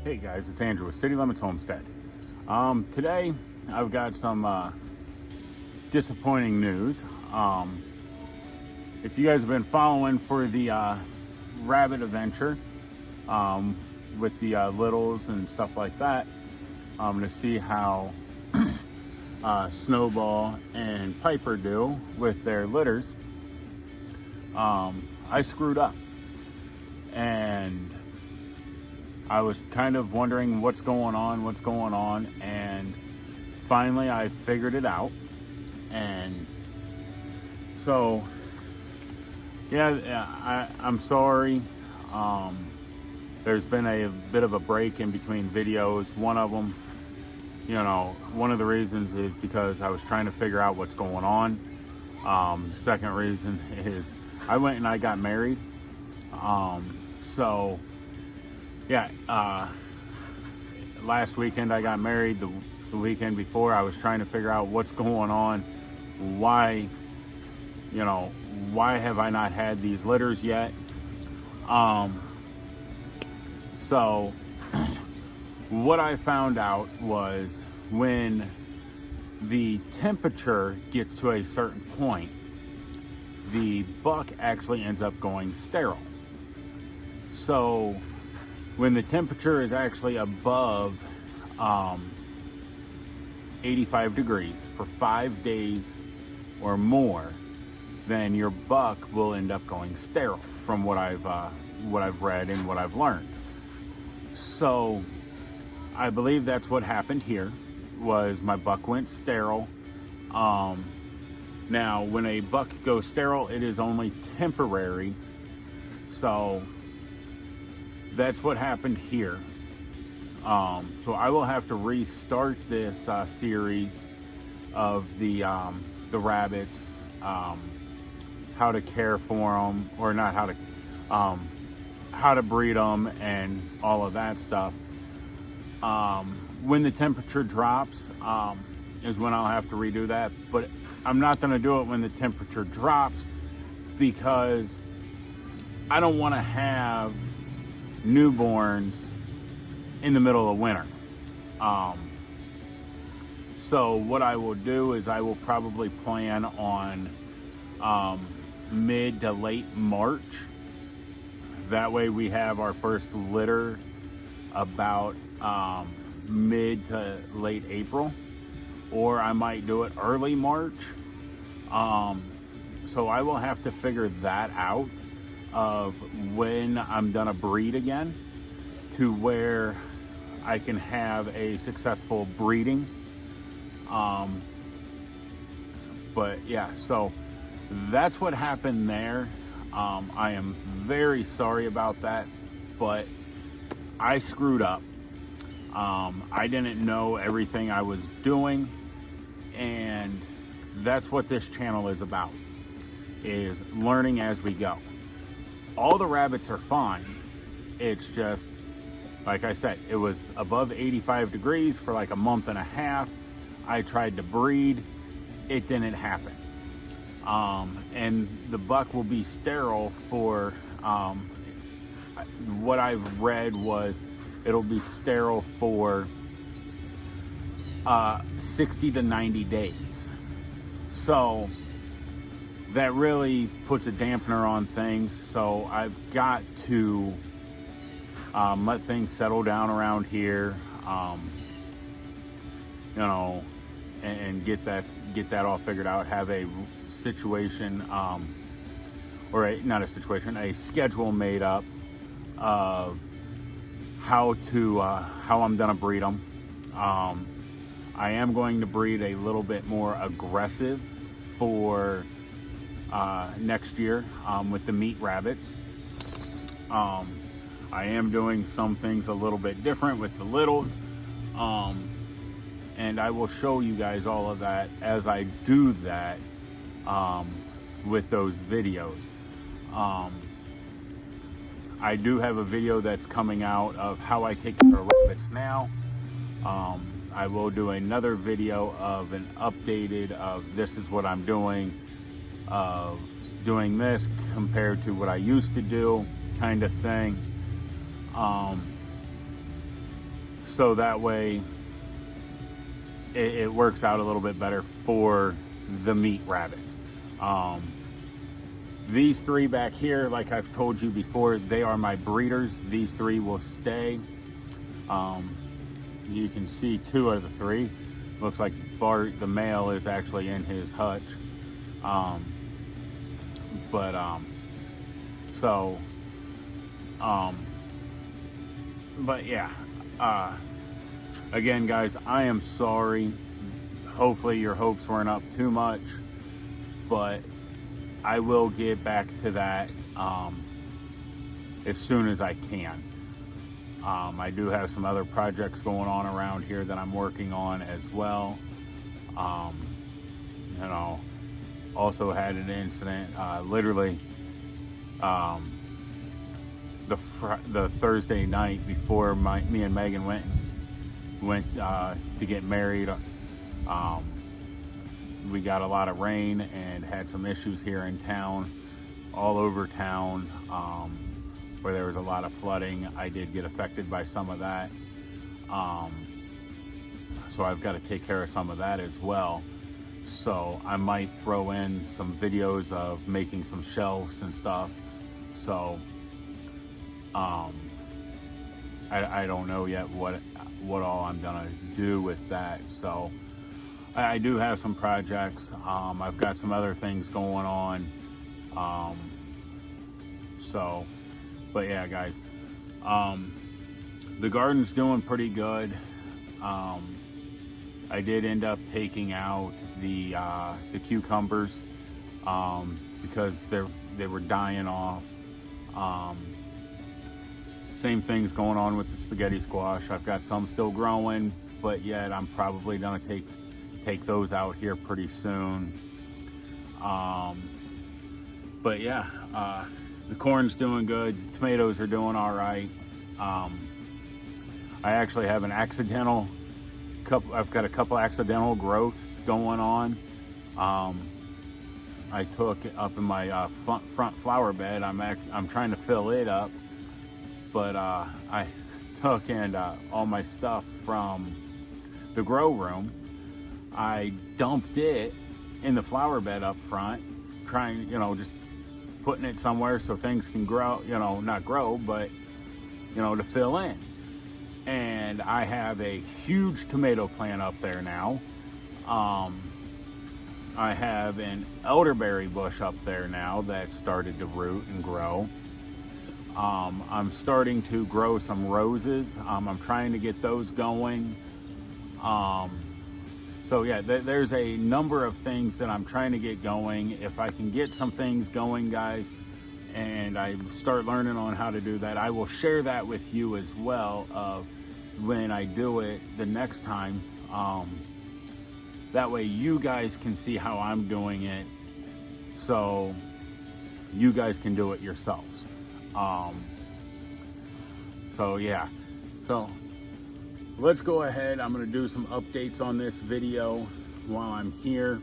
Hey guys, it's Andrew with City Limits Homestead. Today I've got some disappointing news. If you guys have been following for the rabbit adventure with the littles and stuff like that, to see how Snowball and Piper do with their litters, I screwed up. And I was kind of wondering what's going on, and finally I figured it out. And so, I'm sorry. There's been a bit of a break in between videos. One of them, one of the reasons is because I was trying to figure out what's going on. The second reason is I went and I got married. Last weekend I got married. The weekend before I was trying to figure out what's going on. Why have I not had these litters yet? So what I found out was when the temperature gets to a certain point, the buck actually ends up going sterile. So when the temperature is actually above 85 degrees for 5 days or more, then your buck will end up going sterile, from what I've read and what I've learned. So I believe that's what happened here. Was my buck went sterile. Now when a buck goes sterile, it is only temporary. So that's what happened here. So I will have to restart this series of the rabbits, how to care for them, or not how to breed them, and all of that stuff. When the temperature drops is when I'll have to redo that. But I'm not going to do it when the temperature drops, because I don't want to have newborns in the middle of winter. So what I will do is I will probably plan on mid to late March. That way we have our first litter about mid to late April, or I might do it early March. So I will have to figure that out of when I'm gonna breed again, to where I can have a successful breeding. But yeah, so that's what happened there. I am very sorry about that, but I screwed up. I didn't know everything I was doing, and that's what this channel is about, is learning as we go. All the rabbits are fine. It's just, like I said, it was above 85 degrees for like a month and a half. I tried to breed. It didn't happen. And the buck will be sterile for, what I've read was it'll be sterile for 60 to 90 days. So that really puts a dampener on things. So I've got to let things settle down around here, and get that all figured out. Have a situation, a schedule made up of how I'm gonna breed them. I am going to breed a little bit more aggressive for next year with the meat rabbits. I am doing some things a little bit different with the littles, and I will show you guys all of that as I do that with those videos. I do have a video that's coming out of how I take care of rabbits now. I will do another video of an updated of this is what I'm doing, of doing this compared to what I used to do, kind of thing. so that way it works out a little bit better for the meat rabbits. These three back here, like I've told you before, they are my breeders. These three will stay. You can see two of the three. Looks like Bart, the male, is actually in his hutch. But yeah, again, guys, I am sorry. Hopefully your hopes weren't up too much, but I will get back to that as soon as I can. I do have some other projects going on around here that I'm working on as well. You know, also had an incident, literally the Thursday night before me and Megan went to get married. We got a lot of rain and had some issues here in town, all over town, where there was a lot of flooding. I did get affected by some of that. So I've got to take care of some of that as well. So I might throw in some videos of making some shelves and stuff. So I don't know yet what all I'm gonna do with that. So I do have some projects. I've got some other things going on. But yeah, guys, the garden's doing pretty good. I did end up taking out the cucumbers because they were dying off. Same thing's going on with the spaghetti squash. I've got some still growing, but yet I'm probably gonna take those out here pretty soon. But yeah, the corn's doing good. The tomatoes are doing all right. I actually have I've got a couple accidental growths going on. I took up in my front flower bed. I'm trying to fill it up, but I took all my stuff from the grow room. I dumped it in the flower bed up front, trying, just putting it somewhere so things can grow, not grow, but, to fill in. And I have a huge tomato plant up there now. I have an elderberry bush up there now that started to root and grow. I'm starting to grow some roses. I'm trying to get those going. So yeah, there's a number of things that I'm trying to get going. If I can get some things going, guys, and I start learning on how to do that, I will share that with you as well of when I do it the next time. That way you guys can see how I'm doing it, so you guys can do it yourselves. So yeah, so let's go ahead. I'm going to do some updates on this video while I'm here.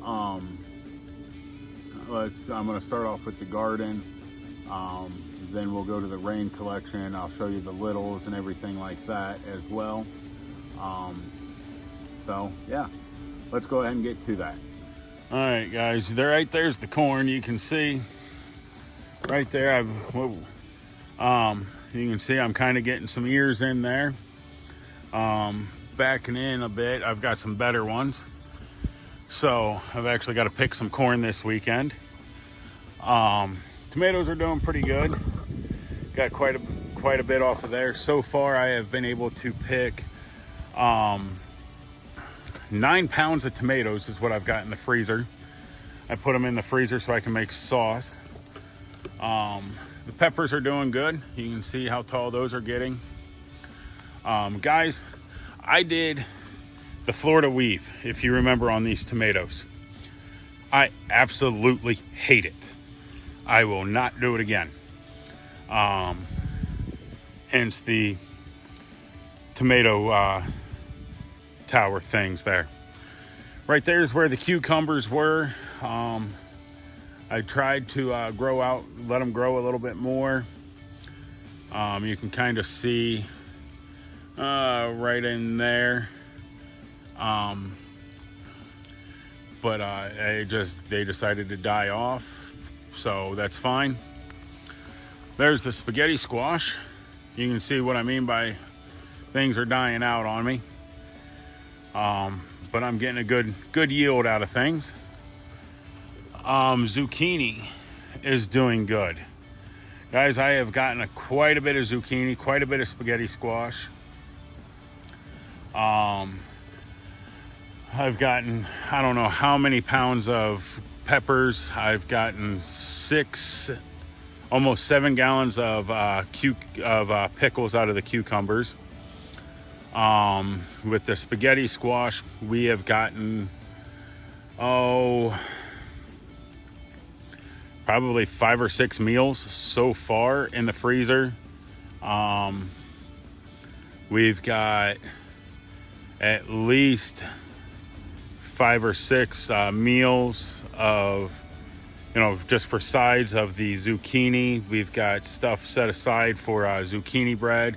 I'm going to start off with the garden. Then we'll go to the rain collection. I'll show you the littles and everything like that as well. So yeah, let's go ahead and get to that. All right, guys, right there's the corn. You can see right there. You can see I'm kind of getting some ears in there. Backing in a bit, I've got some better ones. So I've actually got to pick some corn this weekend. Tomatoes are doing pretty good. Got quite a bit off of there. So far I have been able to pick 9 pounds of tomatoes is what I've got in the freezer. I put them in the freezer so I can make sauce. The peppers are doing good. You can see how tall those are getting. Guys, I did the Florida weave, if you remember, on these tomatoes. I absolutely hate it. I will not do it again. Hence the tomato tower things there. Right there is where the cucumbers were. I tried to let them grow a little bit more. You can kind of see right in there. But they decided to die off, so that's fine. There's the spaghetti squash. You can see what I mean by things are dying out on me. But I'm getting a good yield out of things. Zucchini is doing good. Guys, I have gotten quite a bit of zucchini, quite a bit of spaghetti squash. I've gotten, I don't know how many pounds of peppers. I've gotten almost 7 gallons of pickles out of the cucumbers. With the spaghetti squash, we have gotten, probably 5 or 6 meals so far in the freezer. We've got at least 5 or 6 meals of, just for sides of the zucchini. We've got stuff set aside for zucchini bread,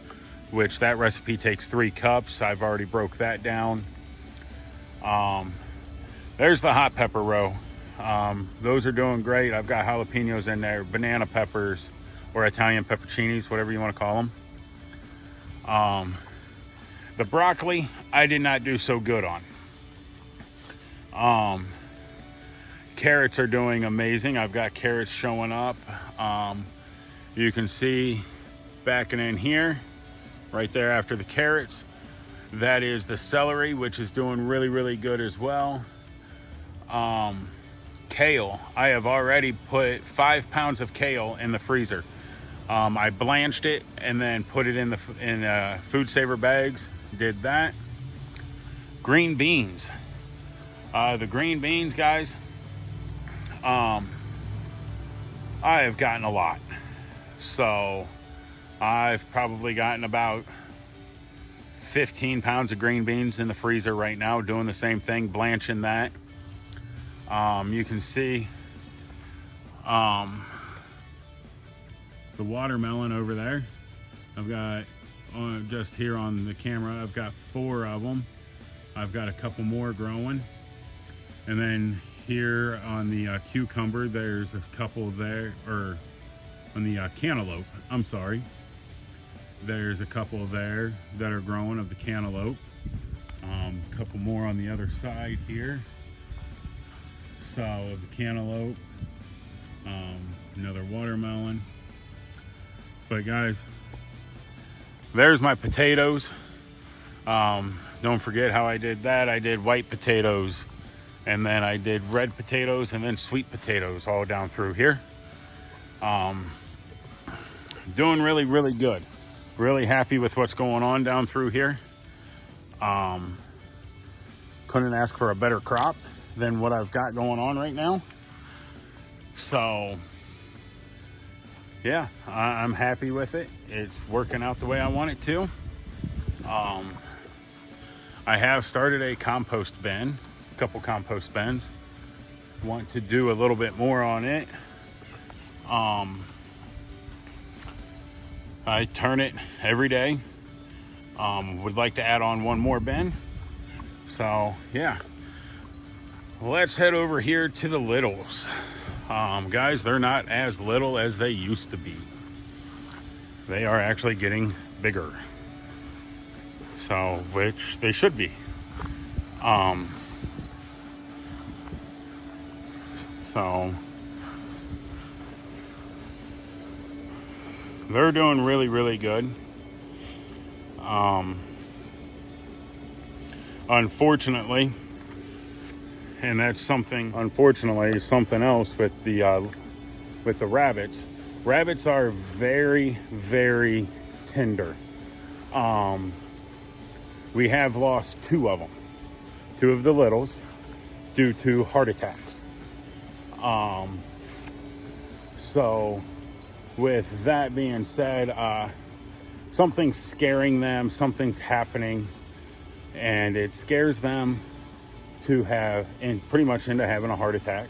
which that recipe takes 3 cups. I've already broke that down. There's the hot pepper row. Those are doing great. I've got jalapenos in there, banana peppers, or Italian pepperoncinis, whatever you want to call them. The broccoli, I did not do so good on. Carrots are doing amazing. I've got carrots showing up. You can see backing in here, right there after the carrots. That is the celery, which is doing really good as well. Kale, I have already put 5 pounds of kale in the freezer. I blanched it and then put it in food saver bags. Did that. Green beans. The green beans, guys, I have gotten a lot. So I've probably gotten about 15 pounds of green beans in the freezer right now, doing the same thing, blanching that. You can see the watermelon over there. I've got, just here on the camera, I've got 4 of them. I've got a couple more growing. And then here on the cucumber, there's a couple there, or on the cantaloupe, I'm sorry. There's a couple there that are growing of the cantaloupe. A couple more on the other side here. So of the cantaloupe, another watermelon. But guys, there's my potatoes. Don't forget how I did that. I did white potatoes, and then I did red potatoes, and then sweet potatoes all down through here. Doing really good. Really happy with what's going on down through here. Couldn't ask for a better crop than what I've got going on right now. So yeah, I'm happy with it. It's working out the way I want it to. I have started a compost bin, a couple compost bins. Want to do a little bit more on it. I turn it every day. Would like to add on one more bin. So yeah, let's head over here to the littles. Guys, they're not as little as they used to be. They are actually getting bigger. So, which they should be. So they're doing really good. Unfortunately, and that's something, unfortunately, something else with the rabbits. Rabbits are very tender. We have lost 2 of them, 2 of the littles, due to heart attacks. So with that being said, something's scaring them, something's happening, and it scares them to have, and pretty much into having a heart attack.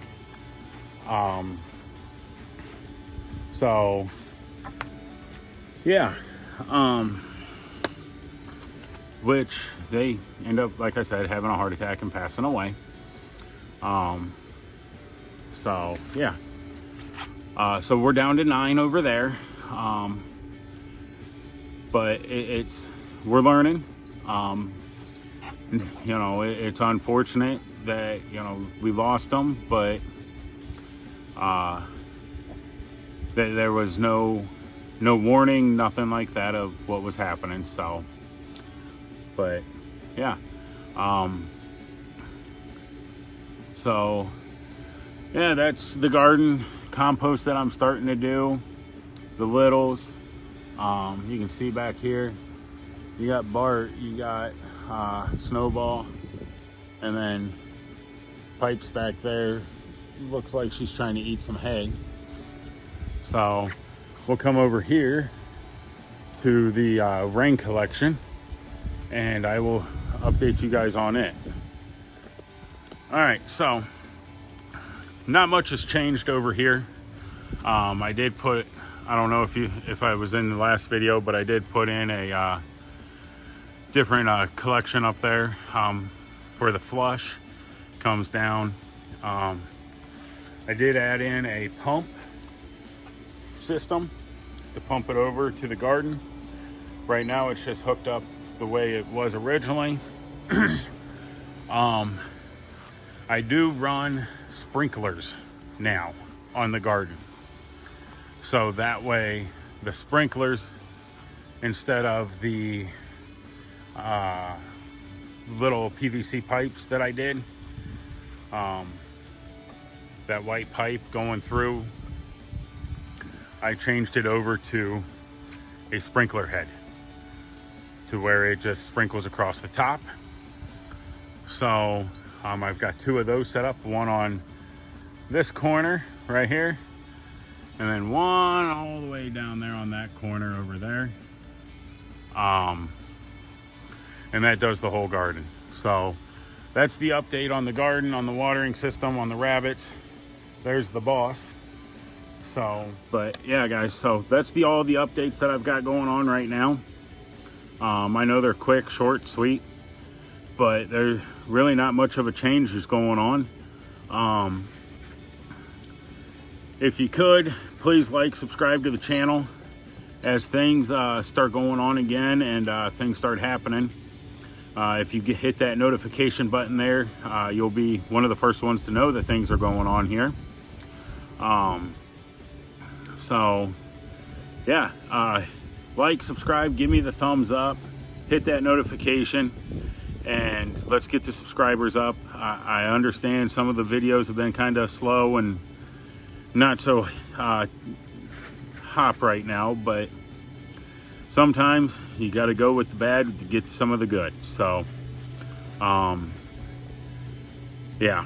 So yeah, which they end up, like I said, having a heart attack and passing away. So yeah, so we're down to 9 over there, but we're learning. You know, it's unfortunate that, you know, we lost them, but there was no warning, nothing like that of what was happening. So, but yeah, so yeah, that's the garden compost that I'm starting to do. The littles, you can see back here, you got Bart, you got Snowball, and then Pipes back there. Looks like she's trying to eat some hay. So we'll come over here to the rain collection, and I will update you guys on it. All right, so not much has changed over here. I did put, I don't know if I was in the last video, but I did put in a different collection up there for the flush. Comes down. I did add in a pump system to pump it over to the garden. Right now it's just hooked up the way it was originally. I do run sprinklers now on the garden, so that way the sprinklers, instead of the little PVC pipes that I did, that white pipe going through, I changed it over to a sprinkler head to where it just sprinkles across the top. So I've got 2 of those set up, one on this corner right here, and then one all the way down there on that corner over there. And that does the whole garden. So that's the update on the garden, on the watering system, on the rabbits. There's the boss. So, but yeah, guys, so that's all the updates that I've got going on right now. I know they're quick, short, sweet, but there's really not much of a change is going on. If you could, please like, subscribe to the channel as things start going on again and things start happening. If you hit that notification button there, you'll be one of the first ones to know that things are going on here. So yeah, like, subscribe, give me the thumbs up, hit that notification, and let's get the subscribers up. I understand some of the videos have been kind of slow and not so hop right now, but sometimes you got to go with the bad to get some of the good. So yeah,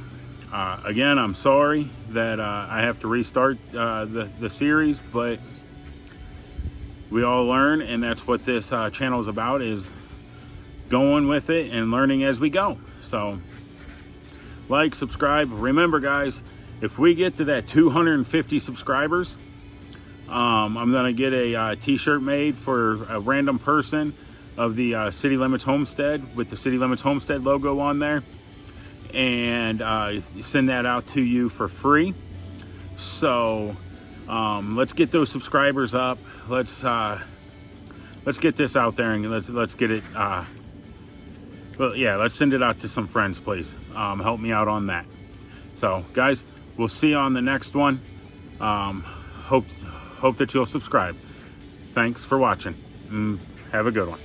again, I'm sorry that I have to restart the series, but we all learn, and that's what this channel is about, is going with it and learning as we go. So like, subscribe. Remember, guys, if we get to that 250 subscribers, I'm gonna get a t-shirt made for a random person of the City Limits Homestead with the City Limits Homestead logo on there, and send that out to you for free. So let's get those subscribers up. Let's get this out there, and let's get it. Well, yeah, let's send it out to some friends, please. Help me out on that. So, guys, we'll see you on the next one. Hope that you'll subscribe. Thanks for watching. Have a good one.